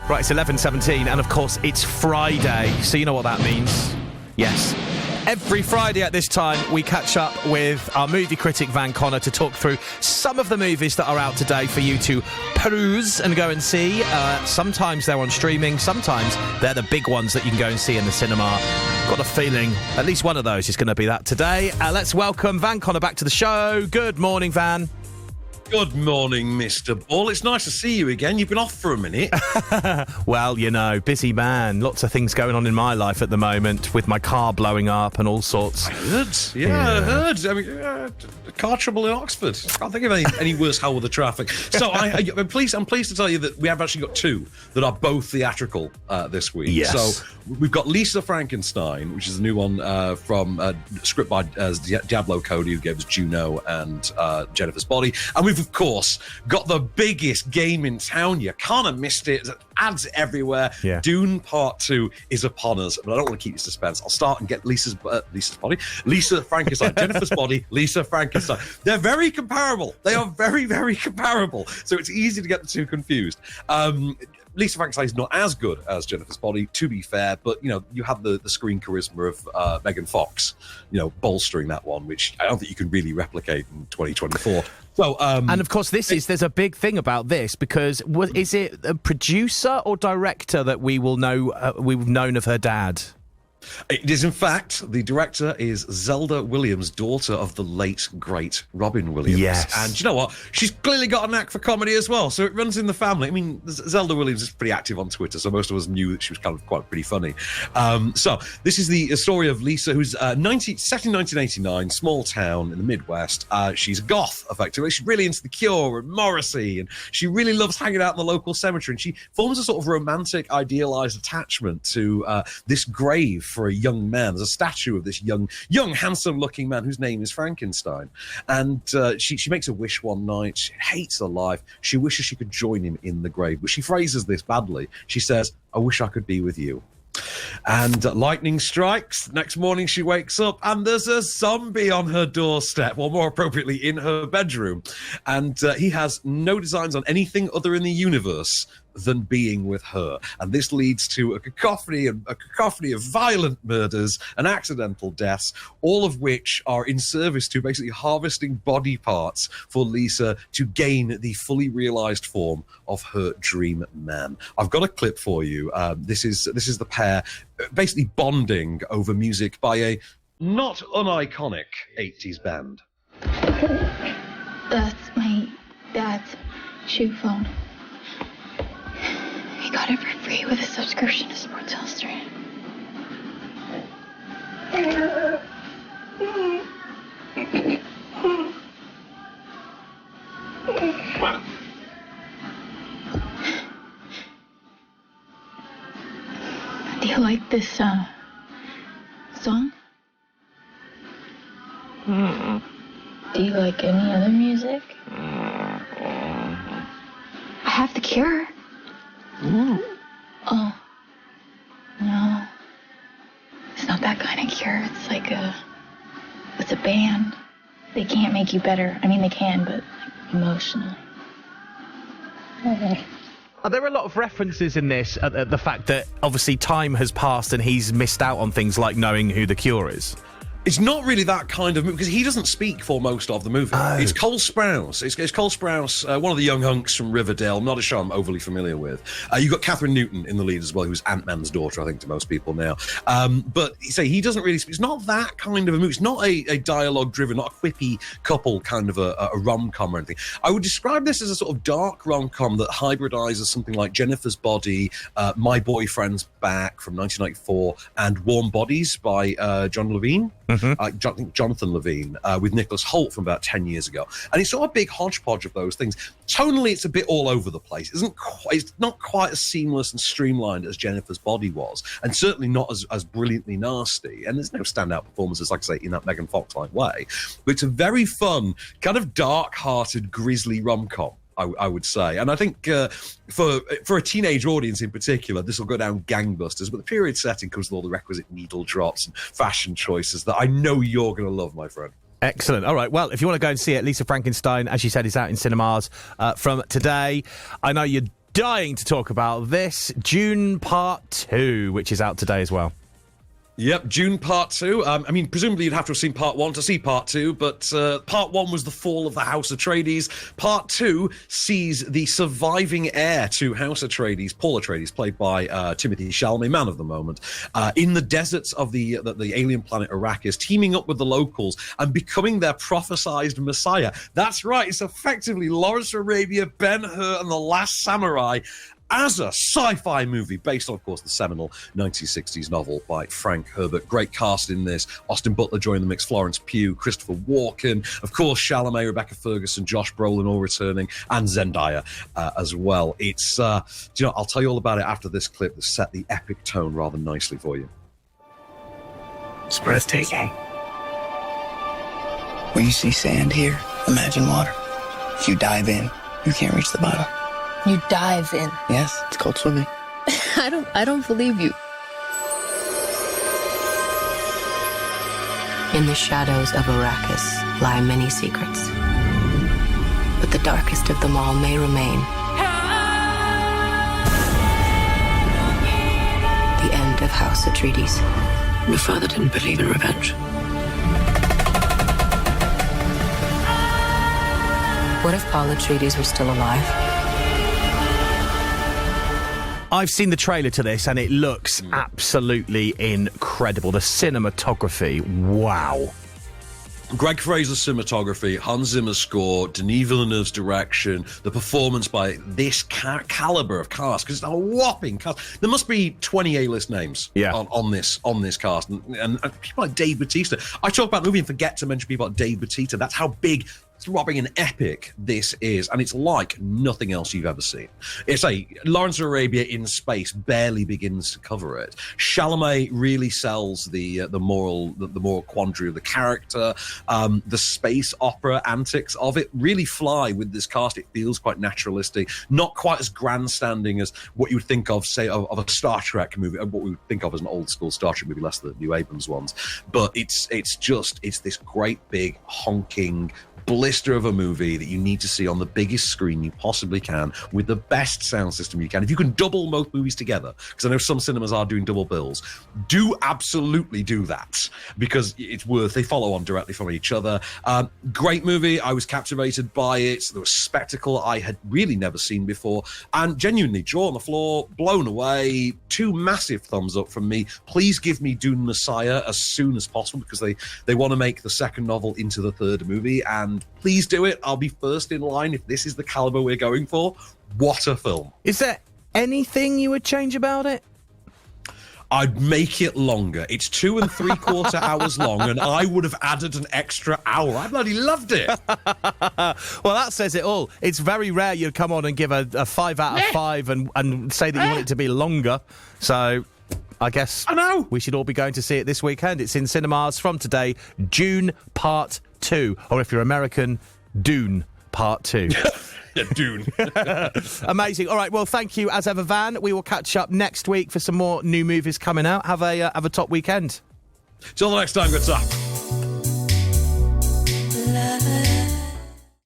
Right, it's 11:17, and of course it's Friday, so you know what that means. Yes. Every Friday at this time, we catch up with our movie critic, Van Connor, to talk through some of the movies that are out today for you to peruse and go and see. Sometimes they're on streaming, sometimes they're the big ones that you can go and see in the cinema. Got a feeling at least one of those is going to be that today. Let's welcome Van Connor back to the show. Good morning, Van. Good morning, Mr. Ball. It's nice to see you again. You've been off for a minute. Well, you know, busy man. Lots of things going on in my life at the moment, with my car blowing up and all sorts. I heard. I heard. I mean, car trouble in Oxford. I can't think of any worse hell with the traffic. So I'm pleased to tell you that we have actually got two that are both theatrical this week. Yes. So we've got Lisa Frankenstein, which is a new one from script by Diablo Cody, who gave us Juno and Jennifer's Body. And we've, of course, got the biggest game in town. You can't have missed it. Ads everywhere. Yeah. Dune Part 2 is upon us, but I don't want to keep you suspense. I'll start and get Lisa Frankenstein, Jennifer's Body, Lisa Frankenstein. They're very comparable. They are very, very comparable. So it's easy to get the two confused. Lisa Frankenstein is not as good as Jennifer's Body, to be fair, but, you know, you have the screen charisma of Megan Fox, you know, bolstering that one, which I don't think you can really replicate in 2024. So, and of course, there's a big thing about this, because is it a producer or director that we will know, we've known of her dad? It is, in fact, the director is Zelda Williams, daughter of the late, great Robin Williams. Yes. And you know what? She's clearly got a knack for comedy as well, so it runs in the family. I mean, Zelda Williams is pretty active on Twitter, so most of us knew that she was kind of quite pretty funny. So this is the story of Lisa, who's set in 1989, small town in the Midwest. She's a goth, effectively. She's really into The Cure and Morrissey, and she really loves hanging out in the local cemetery, and she forms a sort of romantic, idealized attachment to this grave for a young man. There's a statue of this young, handsome-looking man whose name is Frankenstein. And she makes a wish one night. She hates her life. She wishes she could join him in the grave. But she phrases this badly. She says, "I wish I could be with you." And lightning strikes. Next morning she wakes up and there's a zombie on her doorstep, or more appropriately in her bedroom. And he has no designs on anything other in the universe than being with her. And this leads to a cacophony of violent murders and accidental deaths, all of which are in service to basically harvesting body parts for Lisa to gain the fully realized form of her dream man. I've got a clip for you. This is the pair basically bonding over music by a not uniconic 80s band. That's my dad's shoe phone. He got it for free with a subscription to Sports Illustrated. Do you like this song? Do you like any other music? I have The Cure. Oh, no. It's not that kind of cure. It's like it's a band. They can't make you better. I mean, they can, but like, emotionally. Are there a lot of references in this at the fact that obviously time has passed and he's missed out on things like knowing who The Cure is? It's not really that kind of movie, because he doesn't speak for most of the movie. Oh. It's Cole Sprouse. It's Cole Sprouse, one of the young hunks from Riverdale, not a show I'm overly familiar with. You've got Catherine Newton in the lead as well, who's Ant-Man's daughter, I think, to most people now. But he doesn't really speak. It's not that kind of a movie. It's not a dialogue-driven, not a quippy couple kind of a rom-com or anything. I would describe this as a sort of dark rom-com that hybridizes something like Jennifer's Body, My Boyfriend's Back from 1994, and Warm Bodies by John Levine. Mm-hmm. Jonathan Levine, with Nicholas Hoult from about 10 years ago. And it's sort of a big hodgepodge of those things. Tonally, it's a bit all over the place. It's not quite as seamless and streamlined as Jennifer's Body was, and certainly not as brilliantly nasty. And there's no standout performances, like I say, in that Megan Fox-like way. But it's a very fun, kind of dark-hearted, grisly rom-com, I would say. And I think for a teenage audience in particular, this will go down gangbusters. But the period setting comes with all the requisite needle drops and fashion choices that I know you're going to love, my friend. Excellent. All right. Well, if you want to go and see it, Lisa Frankenstein, as you said, is out in cinemas from today. I know you're dying to talk about this. Dune Part 2, which is out today as well. Yep, Dune Part 2. I mean, presumably you'd have to have seen Part 1 to see Part 2, but Part 1 was the fall of the House Atreides. Part 2 sees the surviving heir to House Atreides, Paul Atreides, played by Timothée Chalamet, man of the moment, in the deserts of the alien planet Arrakis, teaming up with the locals and becoming their prophesized messiah. That's right, it's effectively Lawrence Arabia, Ben-Hur, and The Last Samurai, as a sci-fi movie based on, of course, the seminal 1960s novel by Frank Herbert. Great cast in this. Austin Butler joined the mix, Florence Pugh, Christopher Walken, of course, Chalamet, Rebecca Ferguson, Josh Brolin all returning, and Zendaya as well. It's, I'll tell you all about it after this clip that set the epic tone rather nicely for you. It's breathtaking. When you see sand here, imagine water. If you dive in, you can't reach the bottom. You dive in. Yes, it's called swimming. I don't believe you. In the shadows of Arrakis lie many secrets. But the darkest of them all may remain. The end of House Atreides. Your father didn't believe in revenge. What if Paul Atreides were still alive? I've seen the trailer to this and it looks absolutely incredible. The cinematography, wow. Greg Fraser's cinematography, Hans Zimmer's score, Denis Villeneuve's direction, the performance by this caliber of cast, because it's a whopping cast. There must be 20 A-list names on this cast, and people like Dave Bautista. I talk about the movie and forget to mention people like Dave Bautista. That's how big, throbbing and epic this is, and it's like nothing else you've ever seen. It's Lawrence Arabia in space barely begins to cover it. Chalamet really sells the moral quandary of the character. The space opera antics of it really fly with this cast. It feels quite naturalistic, not quite as grandstanding as what you would think of, say, of a Star Trek movie, what we would think of as an old school Star Trek movie, less the new Abrams ones. But it's this great big honking blister of a movie that you need to see on the biggest screen you possibly can with the best sound system you can. If you can double both movies together, because I know some cinemas are doing double bills, do absolutely do that, because it's worth. They follow on directly from each other. Great movie. I was captivated by it. There was spectacle I had really never seen before, and genuinely jaw on the floor, blown away. 2 massive thumbs up from me. Please give me Dune Messiah as soon as possible, because they want to make the second novel into the third movie, and please do it. I'll be first in line if this is the caliber we're going for. What a film. Is there anything you would change about it? I'd make it longer. It's 2 3/4 hours long, and I would have added an extra hour. I bloody loved it. Well, that says it all. It's very rare you'd come on and give a 5 out of 5 and say that you want it to be longer. So I guess we should all be going to see it this weekend. It's in cinemas from today, Dune Part 2. Or if you're American, Dune Part 2. Yeah, Dune. Amazing. All right, well, thank you as ever, Van. We will catch up next week for some more new movies coming out. Have a top weekend. Till the next time, good stuff.